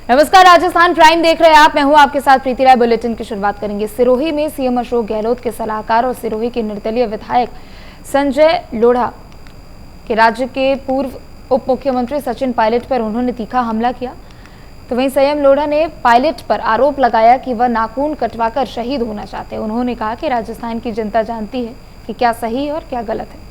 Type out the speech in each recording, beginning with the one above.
नमस्कार, राजस्थान प्राइम देख रहे हैं आप। मैं हूं आपके साथ प्रीति राय। बुलेटिन की शुरुआत करेंगे। सिरोही में सीएम अशोक गहलोत के सलाहकार और सिरोही के निर्दलीय विधायक संजय लोढ़ा के राज्य के पूर्व उप मुख्यमंत्री सचिन पायलट पर उन्होंने तीखा हमला किया। तो वहीं सीएम लोढ़ा ने पायलट पर आरोप लगाया कि वह नाखून कटवाकर शहीद होना चाहते हैं। उन्होंने कहा कि राजस्थान की जनता जानती है कि क्या सही है और क्या गलत है।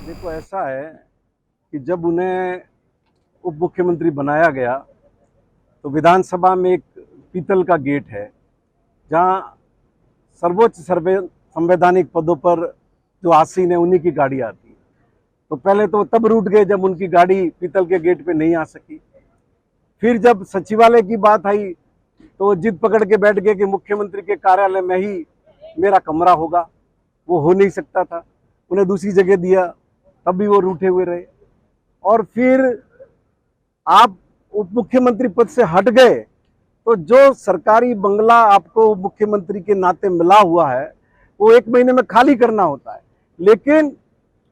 देखो, ऐसा है कि जब उन्हें उप मुख्यमंत्री बनाया गया तो विधानसभा में एक पीतल का गेट है जहां सर्वोच्च संवैधानिक पदों पर जो आसीन है उन्हीं की गाड़ी आती है। तो पहले तो तब रूठ गए जब उनकी गाड़ी पीतल के गेट पे नहीं आ सकी। फिर जब सचिवालय की बात आई तो जिद पकड़ के बैठ गए कि मुख्यमंत्री के कार्यालय में ही मेरा कमरा होगा। वो हो नहीं सकता था, उन्हें दूसरी जगह दिया, तब भी वो रूठे हुए रहे। और फिर आप उप मुख्यमंत्री पद से हट गए तो जो सरकारी बंगला आपको उप मुख्यमंत्री के नाते मिला हुआ है वो 1 महीने में खाली करना होता है, लेकिन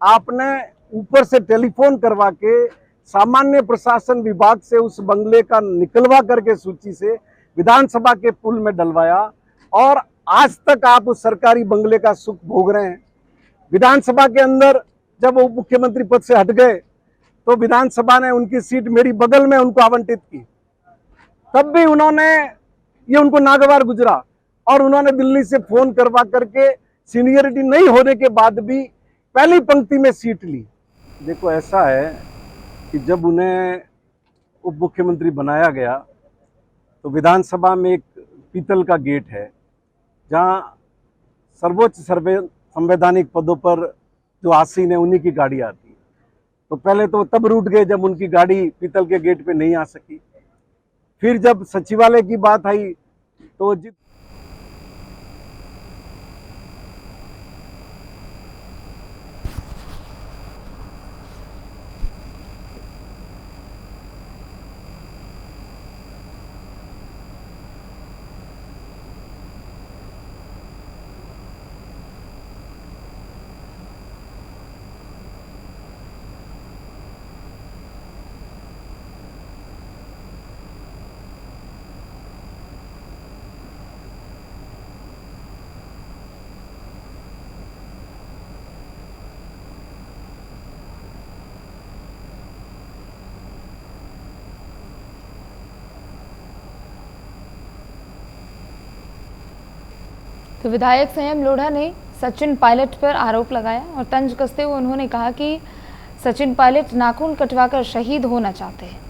आपने ऊपर से टेलीफोन करवा के सामान्य प्रशासन विभाग से उस बंगले का निकलवा करके सूची से विधानसभा के पुल में डलवाया और आज तक आप उस सरकारी बंगले का सुख भोग रहे हैं। विधानसभा के अंदर जब वो मुख्यमंत्री पद से हट गए तो विधानसभा ने उनकी सीट मेरी बगल में उनको आवंटित की, तब भी उन्होंने ये उनको नागवार गुजरा और उन्होंने दिल्ली से फोन करवा करके सीनियरिटी नहीं होने के बाद भी पहली पंक्ति में सीट ली। देखो, ऐसा है कि जब उन्हें उप मुख्यमंत्री बनाया गया तो विधानसभा में एक पीतल का गेट है जहां सर्वोच्च संवैधानिक पदों पर जो आसीन है उन्हीं की गाड़ी आती है। तो पहले तो तब रूठ गए जब उनकी गाड़ी पीतल के गेट पे नहीं आ सकी। फिर जब सचिवालय की बात आई तो तो विधायक संयम लोढ़ा ने सचिन पायलट पर आरोप लगाया और तंज कसते हुए उन्होंने कहा कि सचिन पायलट नाखून कटवाकर शहीद होना चाहते हैं।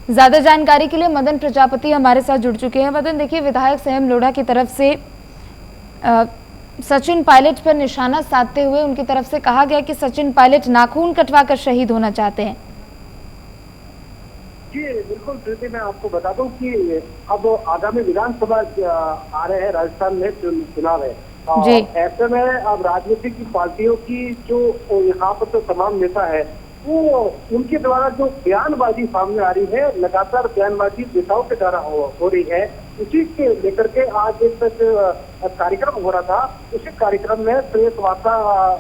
ज्यादा जानकारी के लिए मदन प्रजापति हमारे साथ जुड़ चुके हैं। मदन, देखिए, विधायक संयम लोढ़ा की तरफ से सचिन पायलट पर निशाना साधते हुए उनकी तरफ से कहा गया कि सचिन पायलट नाखून कटवाकर शहीद होना चाहते हैं। जी बिल्कुल प्रीति, मैं आपको बता दूं कि अब आगामी विधानसभा आ रहे हैं, राजस्थान में चुनाव है। जी। ऐसे में अब राजनीतिक पार्टियों की जो यहाँ पर तो तमाम नेता है वो उनके द्वारा जो बयानबाजी सामने आ रही है, लगातार बयानबाजी नेताओं के द्वारा हो रही है उसी के लेकर के आज एक कार्यक्रम हो रहा था। उसी कार्यक्रम में प्रेस वार्ता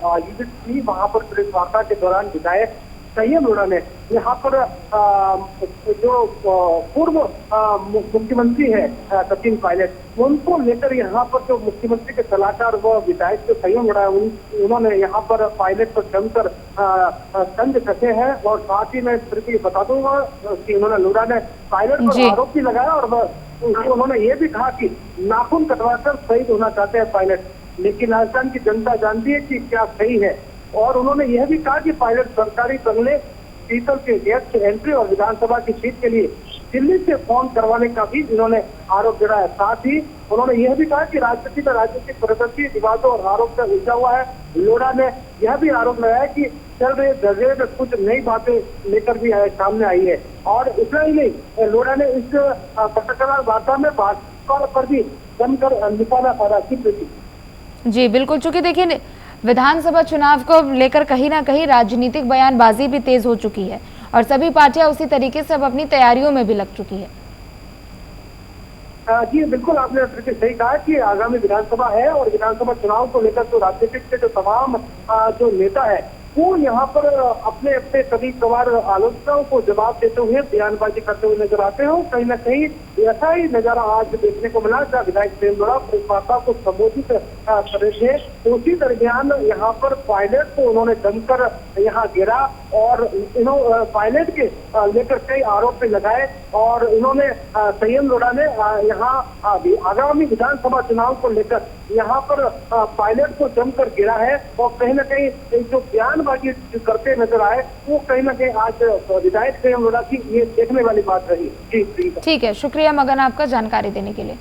आयोजित की। वहां पर प्रेस वार्ता के दौरान विधायक संयम लोढ़ा ने यहाँ पर जो पूर्व मुख्यमंत्री है सचिन पायलट, उनको लेकर यहाँ पर जो मुख्यमंत्री के सलाहकार व विधायक जो संयम लोढ़ा है उन्होंने यहाँ पर पायलट पर जमकर तंज कसे हैं। और साथ ही मैं बता दूंगा कि उन्होंने लोढ़ा ने पायलट पर आरोप भी लगाया और उन्होंने ये भी कहा कि नाखून कटवाकर शहीद होना चाहते हैं पायलट, लेकिन राजस्थान की जनता जानती है कि क्या सही है। और उन्होंने यह भी कहा कि पायलट सरकारी बंगले, पीतल के गेट से एंट्री और विधानसभा की सीट के लिए दिल्ली से फोन करवाने का भी इन्होंने आरोप जताया। साथ ही उन्होंने यह भी कहा कि राजनीतिक प्रदर्शी विवादों और आरोप से उलझा हुआ है। लोढ़ा ने यह भी आरोप लगाया कि चल रहे दर्जे में कुछ नई बातें लेकर भी सामने आई है। और इतना ही नहीं, लोढ़ा ने इस पत्रकार वार्ता में भाजपा पर भी जमकर निशाना साधा की। जी बिल्कुल, चूंकि देखिए विधानसभा चुनाव को लेकर कहीं ना कहीं राजनीतिक बयानबाजी भी तेज हो चुकी है और सभी पार्टियां उसी तरीके से अब अपनी तैयारियों में भी लग चुकी है। जी बिल्कुल, आपने सही कहा कि आगामी विधानसभा है और विधानसभा चुनाव को लेकर तो राजनीतिक के जो तमाम जो नेता है वो यहाँ पर अपने अपने कभी कभार आलोचनाओं को जवाब देते हुए बयानबाजी करते हुए नजर आते हो। कहीं ना कहीं ऐसा ही नजारा आज देखने को मिला जब विधायक संयम लोढ़ा प्रेस वार्ता को संबोधित कर रहे थे। उसी दरमियान यहाँ पर पायलट को उन्होंने जमकर यहाँ गिरा और पायलट के लेकर कई आरोप भी लगाए। और इन्होंने संयम लोढ़ा ने यहाँ आगामी विधानसभा चुनाव को लेकर यहाँ पर पायलट को जमकर गिरा है और कहीं ना कहीं जो बयानबाजी करते नजर आए वो कहीं ना कहीं आज विधायक संयम लोढ़ा की ये देखने वाली बात रही। जी ठीक है, शुक्रिया मगन आपका जानकारी देने के लिए।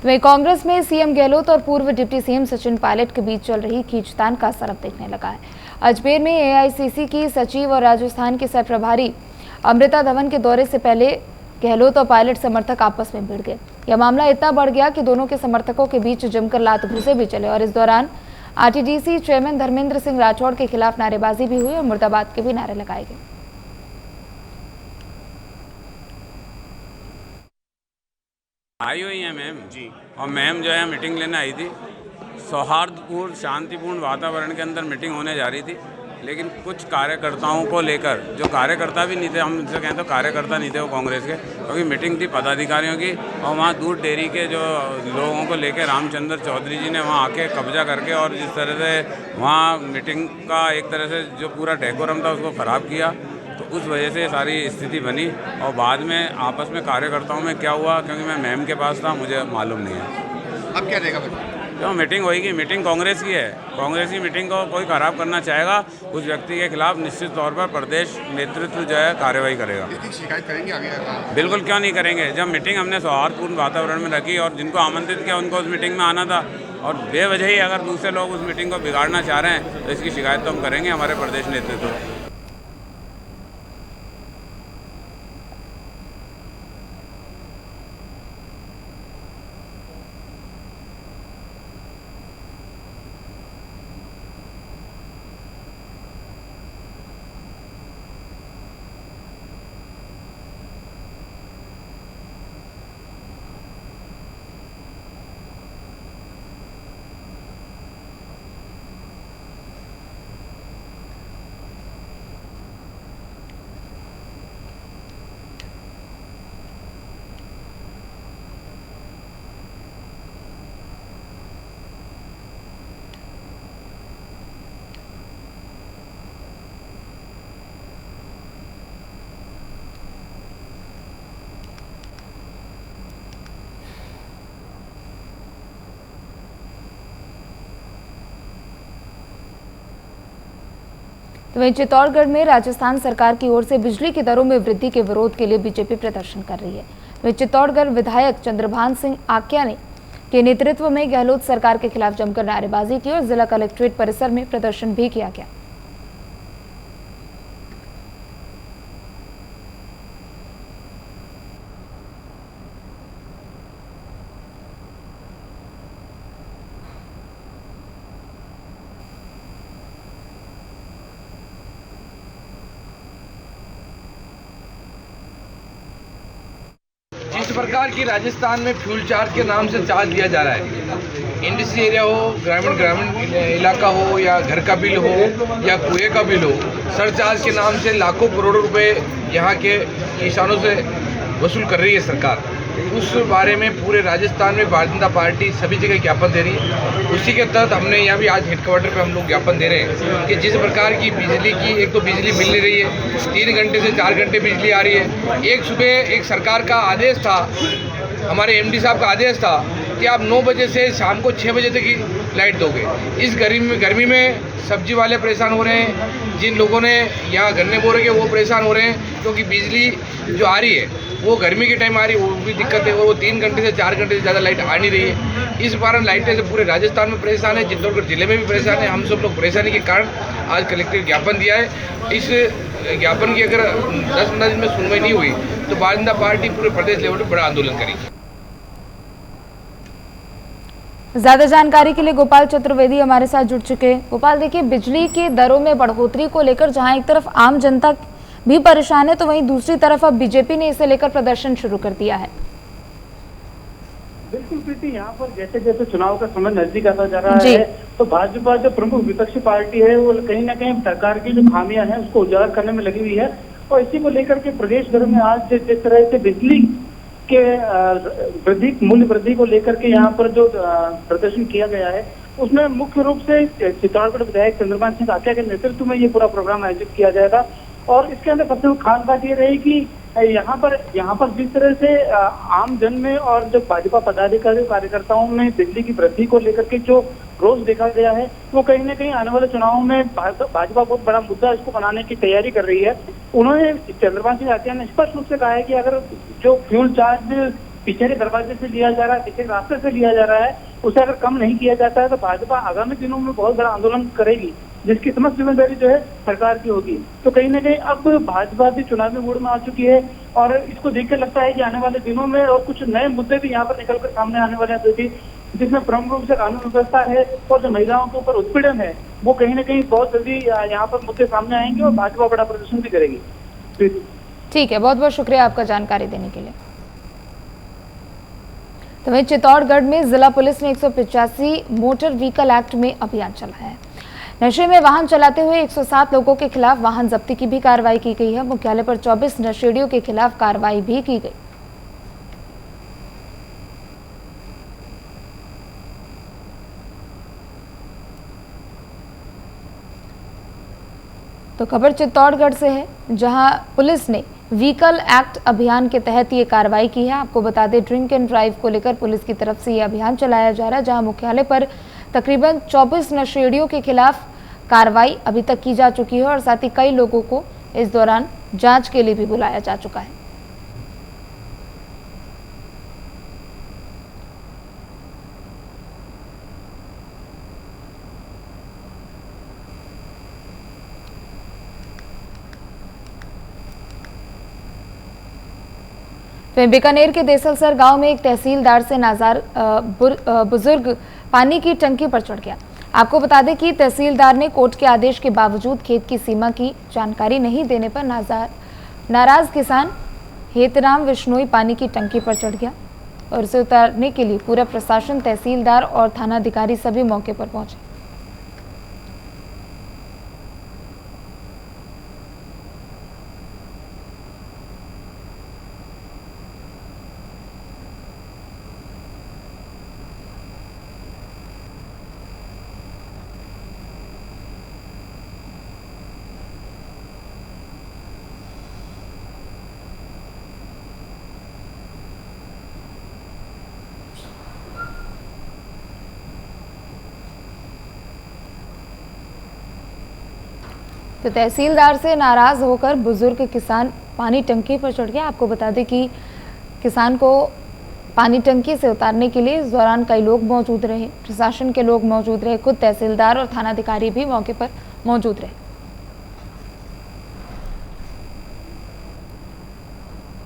तो वहीं कांग्रेस में सीएम गहलोत और पूर्व डिप्टी सीएम सचिन पायलट के बीच चल रही खींचतान का असर देखने लगा है। अजमेर में एआईसीसी की सचिव और राजस्थान की सह प्रभारी अमृता धवन के दौरे से पहले गहलोत और पायलट समर्थक आपस में भिड़ गए। यह मामला इतना बढ़ गया कि दोनों के समर्थकों के बीच जमकर लात घूंसे भी चले और इस दौरान आरटीडीसी चेयरमैन धर्मेंद्र सिंह राठौड़ के खिलाफ नारेबाजी भी हुई और मुर्दाबाद के भी नारे लगाए गए। आई हुई है मैम जी, और मैम जो है मीटिंग लेने आई थी। सौहार्दपूर्ण शांतिपूर्ण वातावरण के अंदर मीटिंग होने जा रही थी, लेकिन कुछ कार्यकर्ताओं को लेकर, जो कार्यकर्ता भी नहीं थे, हम उनसे कहें तो कार्यकर्ता नहीं थे वो कांग्रेस के, क्योंकि मीटिंग थी पदाधिकारियों की और वहाँ दूध डेयरी के जो लोगों को लेकर रामचंद्र चौधरी जी ने वहाँ आके कब्जा करके और जिस तरह से वहाँ मीटिंग का एक तरह से जो पूरा डेकोरम था उसको ख़राब किया, तो उस वजह से सारी स्थिति बनी। और बाद में आपस में कार्यकर्ताओं में क्या हुआ, क्योंकि मैं मैम के पास था, मुझे मालूम नहीं है। अब क्या रहेगा? जो मीटिंग होगी, मीटिंग कांग्रेस की है, कांग्रेस की मीटिंग को कोई खराब करना चाहेगा उस व्यक्ति के खिलाफ निश्चित तौर पर प्रदेश नेतृत्व जो है कार्रवाई करेगा। इसकी शिकायत करेंगे आगे? बिल्कुल, क्यों नहीं करेंगे। जब मीटिंग हमने सौहार्दपूर्ण वातावरण में रखी और जिनको आमंत्रित किया उनको उस मीटिंग में आना था, और बेवजह ही अगर दूसरे लोग उस मीटिंग को बिगाड़ना चाह रहे हैं तो इसकी शिकायत तो हम करेंगे हमारे प्रदेश नेतृत्व। तो वहीं चित्तौड़गढ़ में राजस्थान सरकार की ओर से बिजली की दरों में वृद्धि के विरोध के लिए बीजेपी प्रदर्शन कर रही है। वहीं चित्तौड़गढ़ विधायक चंद्रभान सिंह आक्या ने के नेतृत्व में गहलोत सरकार के खिलाफ जमकर नारेबाजी की और जिला कलेक्ट्रेट परिसर में प्रदर्शन भी किया गया। जिस प्रकार की राजस्थान में फ्यूल चार्ज के नाम से चार्ज दिया जा रहा है, इंडस्ट्री एरिया हो, ग्रामीण इलाका हो, या घर का बिल हो या कुएं का बिल हो, सरचार्ज के नाम से लाखों करोड़ों रुपए यहाँ के किसानों से वसूल कर रही है सरकार। उस बारे में पूरे राजस्थान में भारतीय जनता पार्टी सभी जगह ज्ञापन दे रही है। उसी के तहत हमने यहाँ भी आज हेडक्वार्टर पे हम लोग ज्ञापन दे रहे हैं कि जिस प्रकार की बिजली की, एक तो बिजली मिल नहीं रही है, 3 घंटे से 4 घंटे बिजली आ रही है। एक सुबह एक सरकार का आदेश था, हमारे एमडी साहब का आदेश था कि आप 9 बजे से शाम को 6 बजे तक ही लाइट दोगे। इस गर्मी में सब्जी वाले परेशान हो रहे हैं, जिन लोगों ने यहाँ गन्ने बो रखे वो परेशान हो रहे हैं, क्योंकि बिजली जो आ रही है वो गर्मी के टाइम आ रही है, वो भी दिक्कत है। और वो 3 घंटे से 4 घंटे से ज़्यादा लाइट आ नहीं रही है। इस कारण लाइटें से पूरे राजस्थान में परेशान है, चित्तौड़गढ़ जिले में भी परेशान है। हम सब लोग परेशानी के कारण आज कलेक्टर ज्ञापन दिया है। इस ज्ञापन की अगर 10-15 दिन में सुनवाई नहीं हुई तो भारतीय जनता पार्टी पूरे प्रदेश लेवल पर बड़ा आंदोलन करेगी। ज्यादा जानकारी के लिए गोपाल चतुर्वेदी हमारे साथ जुड़ चुके हैं। गोपाल, देखिए, बिजली के दरों में बढ़ोतरी को लेकर जहां एक तरफ आम जनता भी परेशान है, तो वहीं दूसरी तरफ अब बीजेपी ने इसे लेकर प्रदर्शन शुरू कर दिया है। बिल्कुल प्रीति, यहाँ पर जैसे जैसे चुनाव का समय नजदीक आता जा रहा है, तो भाजपा जो प्रमुख विपक्षी पार्टी है वो कहीं ना कहीं सरकार की जो खामियां हैं उसको उजागर करने में लगी हुई है। और इसी को लेकर के प्रदेश भर में आज जिस तरह से बिजली के मूल्य वृद्धि को लेकर के यहाँ पर जो प्रदर्शन किया गया है, उसमें मुख्य रूप से चित्तौड़गढ़ विधायक चंद्रमान सिंह आकिया के नेतृत्व में ये पूरा प्रोग्राम आयोजित किया जाएगा। और इसके अंदर सबसे खास बात ये रही कि यहाँ पर जिस तरह से आम जन में और जो भाजपा पदाधिकारी कार्यकर्ताओं में बिजली की वृद्धि को लेकर के जो रोष देखा गया है, वो कहीं ना कहीं आने वाले चुनावों में भाजपा बहुत बड़ा मुद्दा इसको बनाने की तैयारी कर रही है। उन्होंने, चंद्रमान सिंह आकिया ने स्पष्ट रूप से कहा है कि अगर जो फ्यूल चार्ज पीछे के दरवाजे से लिया जा रहा है, पीछे रास्ते से लिया जा रहा है, उसे अगर कम नहीं किया जाता है तो भाजपा आगामी दिनों में बहुत बड़ा आंदोलन करेगी, जिसकी समस्त जिम्मेदारी जो है सरकार की होगी। तो कहीं ना कहीं अब भाजपा भी चुनावी मूड में आ चुकी है और इसको देखकर लगता है कि आने वाले दिनों में और कुछ नए मुद्दे भी यहाँ पर निकलकर सामने आने वाले हैं, जिसमें प्रमुख रूप से कानून व्यवस्था है और जो महिलाओं के ऊपर उत्पीड़न है, वो कहीं ना कहीं बहुत जल्दी यहाँ पर मुद्दे सामने आएंगे और भाजपा बड़ा प्रदर्शन भी करेगी। ठीक है, बहुत बहुत शुक्रिया आपका जानकारी देने के लिए। तो वहीं चित्तौड़गढ़ में जिला पुलिस ने 185 मोटर व्हीकल एक्ट में अभियान चलाया है। नशे में वाहन चलाते हुए 107 लोगों के खिलाफ वाहन जब्ती की भी कार्रवाई की गई है। मुख्यालय पर 24 नशेड़ियों के खिलाफ कार्रवाई भी की गई। तो खबर चित्तौड़गढ़ से है, जहां पुलिस ने व्हीकल एक्ट अभियान के तहत ये कार्रवाई की है। आपको बता दें, ड्रिंक एंड ड्राइव को लेकर पुलिस की तरफ से ये अभियान चलाया जा रहा है, जहां मुख्यालय पर तकरीबन 24 नशेड़ियों के खिलाफ कार्रवाई अभी तक की जा चुकी है और साथ ही कई लोगों को इस दौरान जांच के लिए भी बुलाया जा चुका है। तो बीकानेर के देसलसर गांव में एक तहसीलदार से नाजार बुजुर्ग पानी की टंकी पर चढ़ गया। आपको बता दें कि तहसीलदार ने कोर्ट के आदेश के बावजूद खेत की सीमा की जानकारी नहीं देने पर नाराज किसान हेतराम विश्नोई पानी की टंकी पर चढ़ गया और उसे उतारने के लिए पूरा प्रशासन, तहसीलदार और थानाधिकारी सभी मौके पर पहुंचे। तो तहसीलदार से नाराज होकर बुजुर्ग किसान पानी टंकी पर चढ़ गया। आपको बता दें कि किसान को पानी टंकी से उतारने के लिए इस दौरान कई लोग मौजूद रहे, प्रशासन के लोग मौजूद रहे, खुद तहसीलदार और थानाधिकारी भी मौके पर मौजूद रहे।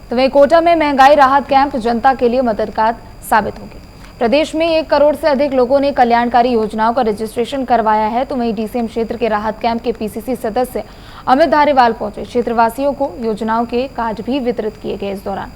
तो वहीं कोटा में महंगाई राहत कैंप जनता के लिए मददगार साबित होंगे। प्रदेश में 1 करोड़ से अधिक लोगों ने कल्याणकारी योजनाओं का रजिस्ट्रेशन करवाया है। तो वहीं डीसीएम क्षेत्र के राहत कैंप के पीसीसी सदस्य अमित धारीवाल पहुंचे, क्षेत्रवासियों को योजनाओं के कार्ड भी वितरित किए गए। इस दौरान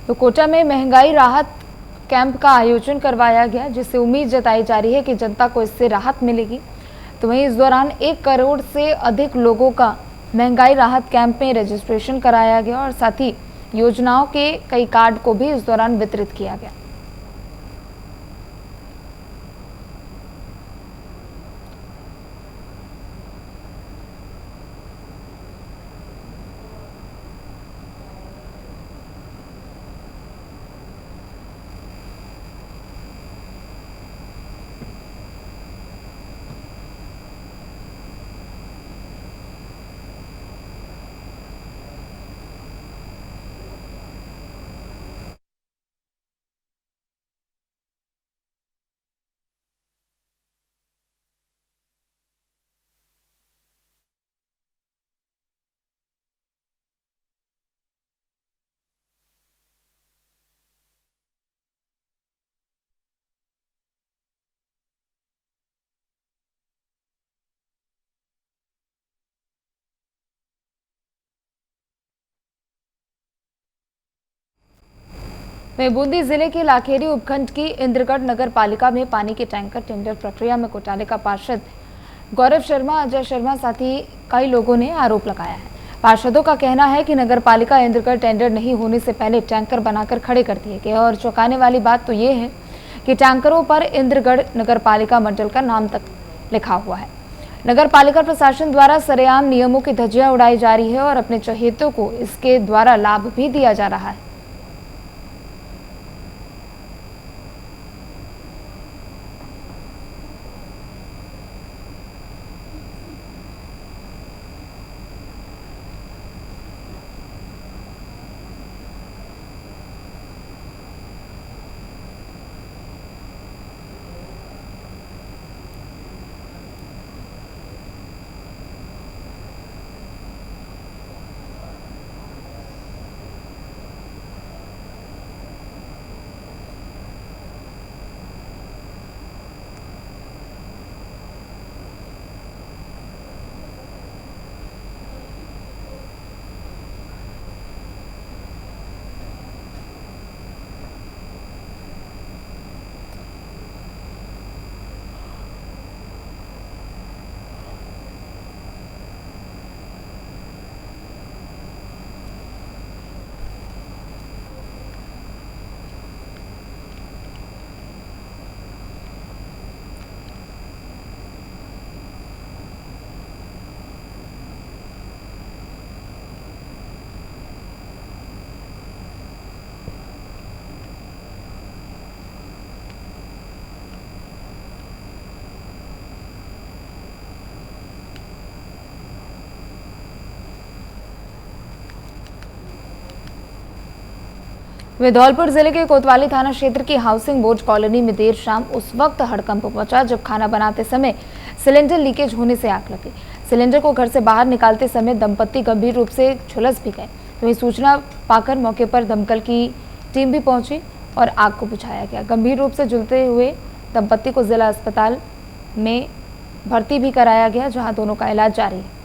तो कोटा में महंगाई राहत कैंप का आयोजन करवाया गया, जिससे उम्मीद जताई जा रही है कि जनता को इससे राहत मिलेगी। तो वहीं इस दौरान 1 करोड़ से अधिक लोगों का महंगाई राहत कैंप में रजिस्ट्रेशन कराया गया और साथ ही योजनाओं के कई कार्ड को भी इस दौरान वितरित किया गया। वहीं बूंदी जिले के लाखेरी उपखंड की इंद्रगढ़ नगर पालिका में पानी के टैंकर टेंडर प्रक्रिया में घोटाले का पार्षद गौरव शर्मा, अजय शर्मा साथ ही कई लोगों ने आरोप लगाया है। पार्षदों का कहना है कि नगर पालिका इंद्रगढ़ टेंडर नहीं होने से पहले टैंकर बनाकर खड़े कर दिए गए और चौंकाने वाली बात तो ये है कि टैंकरों पर इंद्रगढ़ नगर पालिका मंडल का नाम तक लिखा हुआ है। नगर पालिका प्रशासन द्वारा सरेआम नियमों की धज्जियां उड़ाई जा रही है और अपने चहेतों को इसके द्वारा लाभ भी दिया जा रहा है। वे धौलपुर जिले के कोतवाली थाना क्षेत्र की हाउसिंग बोर्ड कॉलोनी में देर शाम उस वक्त हड़कंप मचा जब खाना बनाते समय सिलेंडर लीकेज होने से आग लगी। सिलेंडर को घर से बाहर निकालते समय दंपत्ति गंभीर रूप से झुलस भी गए। वहीं सूचना पाकर मौके पर दमकल की टीम भी पहुंची और आग को बुझाया गया। गंभीर रूप से झुलते हुए दंपत्ति को जिला अस्पताल में भर्ती भी कराया गया, जहां दोनों का इलाज जारी है।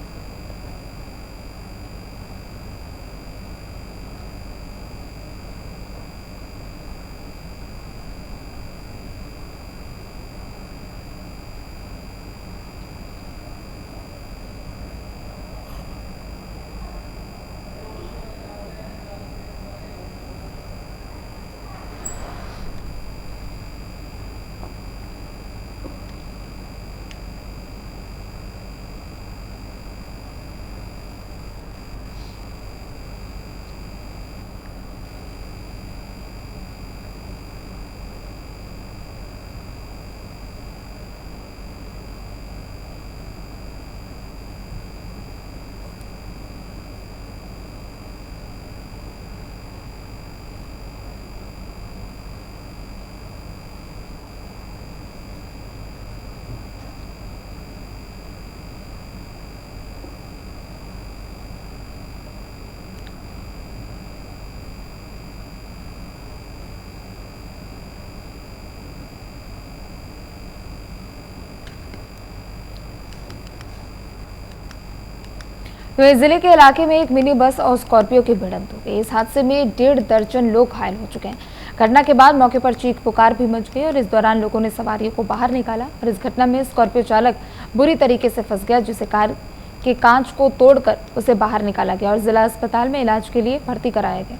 तो जिले के इलाके में एक मिनी बस और स्कॉर्पियो की भिड़ंत हो गई। इस हादसे में 1.5 दर्जन लोग घायल हो चुके हैं। घटना के बाद मौके पर चीख पुकार भी मच गई और इस दौरान लोगों ने सवारियों को बाहर निकाला और इस घटना में स्कॉर्पियो चालक बुरी तरीके से फंस गया, जिसे कार के कांच को तोड़कर उसे बाहर निकाला गया और जिला अस्पताल में इलाज के लिए भर्ती कराया गया।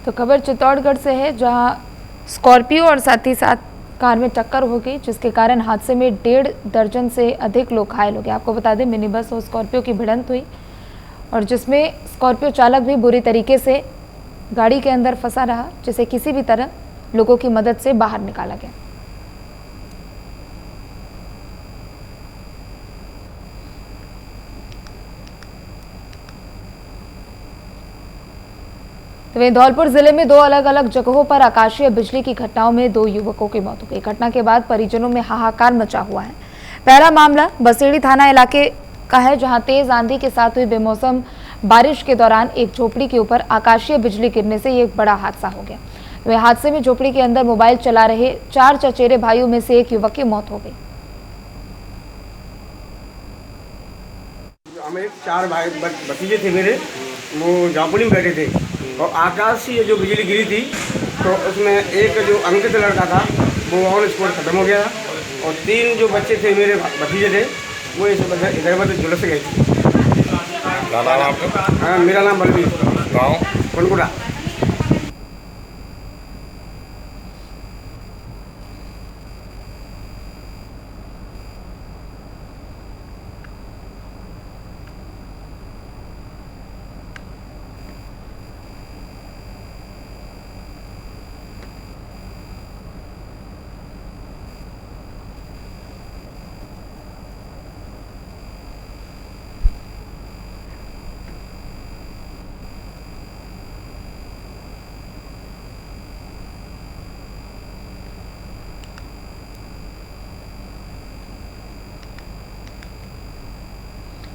तो खबर चित्तौड़गढ़ से है, जहां स्कॉर्पियो और साथ ही साथ कार में टक्कर हो गई, जिसके कारण हादसे में 1.5 दर्जन से अधिक लोग घायल हो गए। आपको बता दें, मिनी बस और स्कॉर्पियो की भिड़ंत हुई और जिसमें स्कॉर्पियो चालक भी बुरी तरीके से गाड़ी के अंदर फंसा रहा, जिसे किसी भी तरह लोगों की मदद से बाहर निकाला गया। तो वहीं धौलपुर जिले में 2 अलग अलग जगहों पर आकाशीय बिजली की घटनाओं में 2 युवकों की मौत हो गई। घटना के बाद परिजनों में हाहाकार मचा हुआ है। पहला मामला बसेड़ी थाना इलाके का है, जहां तेज आंधी के साथ हुई बेमौसम बारिश के दौरान एक झोपड़ी के ऊपर आकाशीय बिजली गिरने से एक बड़ा हादसा हो गया। वहीं हादसे में झोपड़ी के अंदर मोबाइल चला रहे 4 चचेरे भाइयों में से एक युवक की मौत हो गई। हमें 4 भाई भतीजे थे मेरे, वो झोपड़ी में बैठे थे और आकाशीय जो बिजली गिरी थी तो उसमें एक जो अंकित लड़का था वो ऑन स्पॉट खत्म हो गया और 3 जो बच्चे थे मेरे भतीजे थे वो इधर उधर झुलस गए थे। हाँ, मेरा नाम बलबीर, गाँव कुनकुड़ा।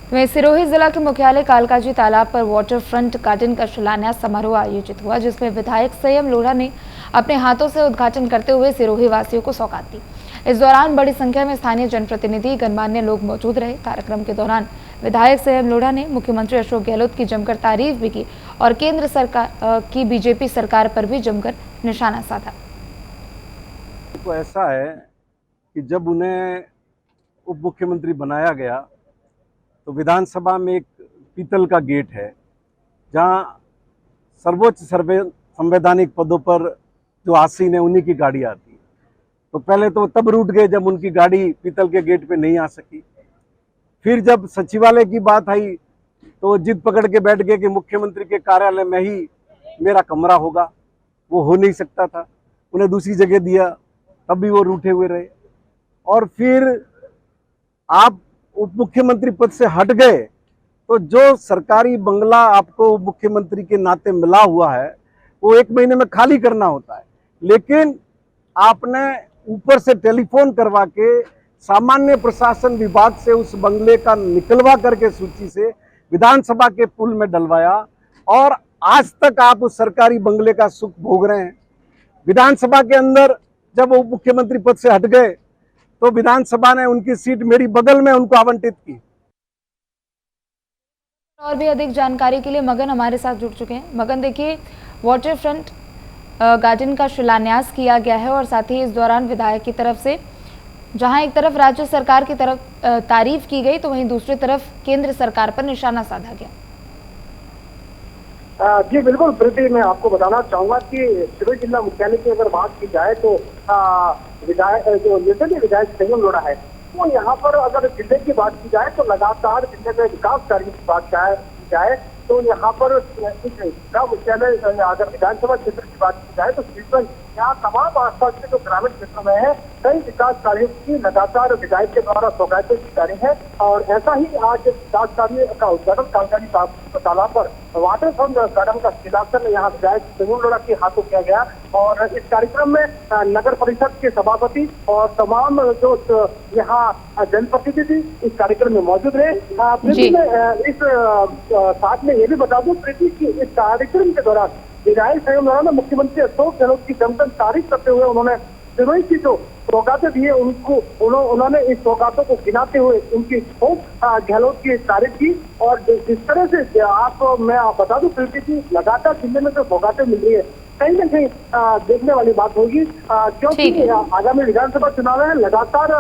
वहीं सिरोही जिला के मुख्यालय कालकाजी तालाब पर वाटर फ्रंट गार्डन का शिलान्यास समारोह आयोजित हुआ, जिसमें विधायक संयम लोढ़ा ने अपने हाथों से उद्घाटन करते हुए सिरोही वासियों को सौगात दी। इस दौरान बड़ी संख्या में स्थानीय जनप्रतिनिधि, गणमान्य लोग मौजूद रहे। कार्यक्रम के दौरान विधायक संयम लोढ़ा ने मुख्यमंत्री अशोक गहलोत की जमकर तारीफ भी की और केंद्र सरकार की बीजेपी सरकार पर भी जमकर निशाना साधा। तो ऐसा है कि जब उन्हें उप मुख्यमंत्री बनाया गया तो विधानसभा में एक पीतल का गेट है, जहां सर्वोच्च संवैधानिक पदों पर जो आसीन है उन्हीं की गाड़ी आती है। तो पहले तो तब रूठ गए जब उनकी गाड़ी पीतल के गेट पे नहीं आ सकी। फिर जब सचिवालय की बात आई तो जिद पकड़ के बैठ गए कि मुख्यमंत्री के कार्यालय में ही मेरा कमरा होगा। वो हो नहीं सकता था, उन्हें दूसरी जगह दिया, तब भी वो रूठे हुए रहे। और फिर आप उप मुख्यमंत्री पद से हट गए तो जो सरकारी बंगला आपको मुख्यमंत्री के नाते मिला हुआ है वो 1 महीने में खाली करना होता है, लेकिन आपने ऊपर से टेलीफोन करवा के सामान्य प्रशासन विभाग से उस बंगले का निकलवा करके सूची से विधानसभा के पुल में डलवाया और आज तक आप उस सरकारी बंगले का सुख भोग रहे हैं। विधानसभा के अंदर जब वो मुख्यमंत्री पद से हट गए तो विधानसभा ने उनकी सीट मेरी बगल में उनको आवंटित की। और भी अधिक जानकारी के लिए मगन हमारे साथ जुड़ चुके हैं। मगन, देखिए, वाटर फ्रंट गार्डन का शिलान्यास किया गया है और साथ ही इस दौरान विधायक की तरफ से जहां एक तरफ राज्य सरकार की तरफ तारीफ की गई तो वहीं दूसरी तरफ केंद्र सरकार पर निशाना साधा गया। जी बिल्कुल प्रीति, मैं आपको बताना चाहूंगा कि सिरोही जिला मुख्यालय की अगर बात की जाए तो विधायक जो निर्दलीय विधायक संयम लोढ़ा है वो यहाँ पर अगर जिले की बात की जाए तो लगातार जिले में विकास कार्य की बात की जाए तो यहाँ पर जिला मुख्यालय अगर विधानसभा क्षेत्र की बात की जाए तो शीशगंज यहाँ तमाम आसपास के जो ग्रामीण क्षेत्रों में है कई विकास कार्यों की लगातार विधायक के द्वारा सौगातें दी जा रही है। और ऐसा ही आज विकास कार्य का उद्घाटन कालकानी तालाब पर वाटर फ्रंट गार्डन का शिलान्यास यहाँ विधायक संजय लोढ़ा के हाथों किया गया। और इस कार्यक्रम में नगर परिषद के सभापति और तमाम जो यहाँ जनप्रतिनिधि इस कार्यक्रम में मौजूद रहे। प्रीति में इस साथ में ये भी बता दूं प्रीति की इस कार्यक्रम के दौरान विधायक संजय लोढ़ा ने मुख्यमंत्री अशोक गहलोत की जमकर तारीफ करते हुए उन्होंने सिरोही की जो सौगातें दी है उन्होंने इस सौगातों को गिनाते हुए उनकी खूब गहलोत की तारीफ की। और जिस तरह से मैं बता दूं प्रीति की लगातार जिले में जो सौगातें मिल रही है कहीं न कहीं देखने वाली बात होगी, क्योंकि आगामी विधानसभा चुनाव है। लगातार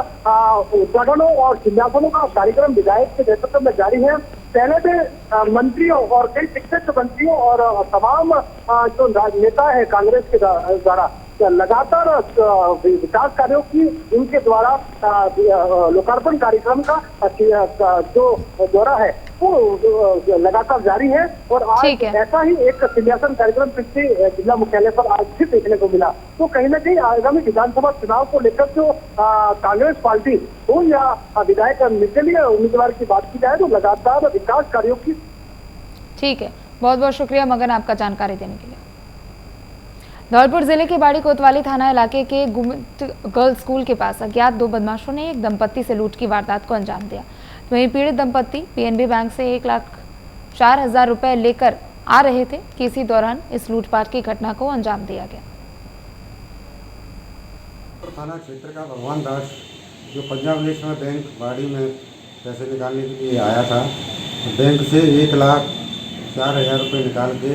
उद्घाटनों और शिलान्यासों का कार्यक्रम विधायक के नेतृत्व में जारी है। पहले भी मंत्रियों और कई दिग्गज मंत्रियों और तमाम जो नेता है कांग्रेस के द्वारा लगातार विकास कार्यों की उनके द्वारा लोकार्पण कार्यक्रम का जो दौरा है वो लगातार जारी है। और आज ऐसा ही एक शिलान्यासन कार्यक्रम पिछले जिला मुख्यालय पर आज भी देखने को मिला। तो कहीं न कहीं आगामी विधानसभा चुनाव को लेकर जो कांग्रेस पार्टी हो या विधायक निर्दलीय उम्मीदवार की बात की जाए तो लगातार विकास कार्यों की। ठीक है, बहुत बहुत शुक्रिया मगन आपका जानकारी देने के लिए। धौलपुर जिले के बाड़ी कोतवाली थाना इलाके के गुमित गर्ल्स स्कूल के पास अज्ञात दो बदमाशों ने एक दंपत्ति से लूट की वारदात को अंजाम दिया। वहीं पीड़ित दंपत्ति पीएनबी बैंक से 1,04,000 रुपए लेकर आ रहे थे कि इसी दौरान इस लूटपाट की घटना को अंजाम दिया गया। थाना क्षेत्र का भगवान दास जो पंजाब नेशनल बैंक बाड़ी में पैसे निकालने के लिए आया था, बैंक से 1,04,000 रुपये निकाल के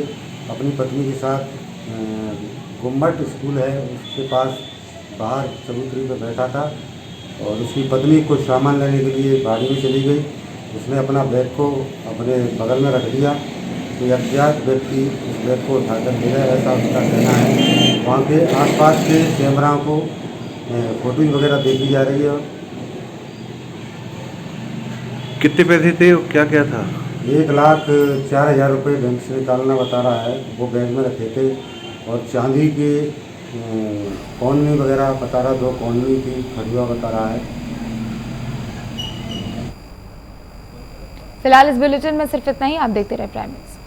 अपनी पत्नी के साथ गुम्मट स्कूल है उसके पास बाहर चबूतरी पर बैठा था और उसकी पत्नी कुछ सामान लेने के लिए बाड़ी में चली गई। उसने अपना बैग को अपने बगल में रख दिया तो अज्ञात व्यक्ति उस बैग को उठाकर ले गया, ऐसा उसका कहना है। वहाँ के आसपास के कैमराओं को फोटोज वगैरह देखी जा रही है। कितने पैसे थे और क्या क्या था? 1,04,000 रुपये बैंक से निकालना बता रहा है, वो बैंक में रखे थे। और चांदी के कौनवी वगैरह बता रहा, 2 कौनवी की खड़ुआ बता रहा है। फिलहाल इस बुलेटिन में सिर्फ इतना ही। आप देखते रहे प्राइम न्यूज़।